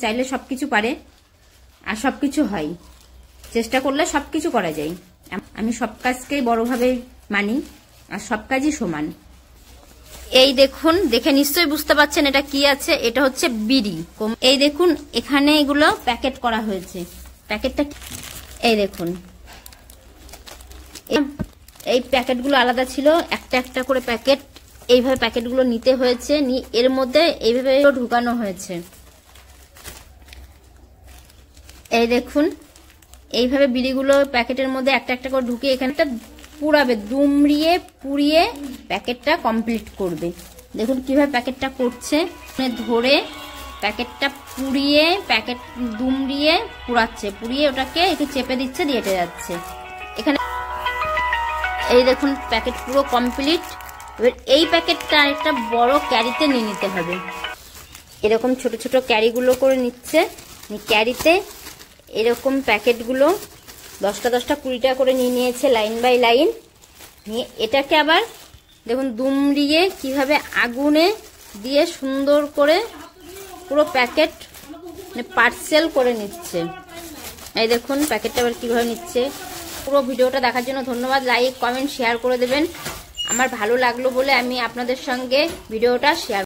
চাইলে সবকিছু পারে আর সবকিছু হয়, চেষ্টা করলে সবকিছু করা যায়। আমি সব কাজকেই বড়ভাবে মানি আর সব কাজই সমান। এই দেখুন, দেখে নিশ্চয়ই বুঝতে পারছেন এটা কি আছে। এটা হচ্ছে বিড়ি। এই দেখুন এখানে এগুলো প্যাকেট করা হয়েছে। প্যাকেটটা এই দেখুন, এই প্যাকেটগুলো আলাদা ছিল, একটা একটা করে প্যাকেট এইভাবে প্যাকেটগুলো নিতে হয়েছে, এর মধ্যে এইভাবে ঢুকানো হয়েছে। এই দেখুন এইভাবে বিড়িগুলো প্যাকেটের মধ্যে একটা একটা করে ঢুকিয়ে এখানটা পুরাবে, দুমড়িয়ে পুড়িয়ে প্যাকেটটা কমপ্লিট করবে। দেখুন কিভাবে প্যাকেটটা করছে, ধরে প্যাকেটটা পুড়িয়ে প্যাকেট দুমড়িয়ে পুড়াচ্ছে, পুড়িয়ে ওটাকে একটু চেপে দিচ্ছে, দিয়ে এটা যাচ্ছে। এখানে এই দেখুন প্যাকেট পুরো কমপ্লিট। এবার এই প্যাকেটটা একটা বড় ক্যারিতে নিয়ে নিতে হবে। এরকম ছোট ছোট ক্যারিগুলো করে নিচ্ছে, ক্যারিতে এরকম প্যাকেটগুলো 10টা 10টা 20টা করে নিয়ে নিয়েছে লাইন বাই লাইন। নিয়ে এটাকে আবার দেখুন দুমড়িয়ে কিভাবে আগুনে দিয়ে সুন্দর করে পুরো প্যাকেট পার্সেল করে নিচ্ছে। এই দেখুন প্যাকেটটা আবার কিভাবে নিচ্ছে। পুরো ভিডিওটা দেখার জন্য ধন্যবাদ। লাইক কমেন্ট শেয়ার করে দেবেন। আমার ভালো লাগলো বলে আমি আপনাদের সঙ্গে ভিডিওটা শেয়ার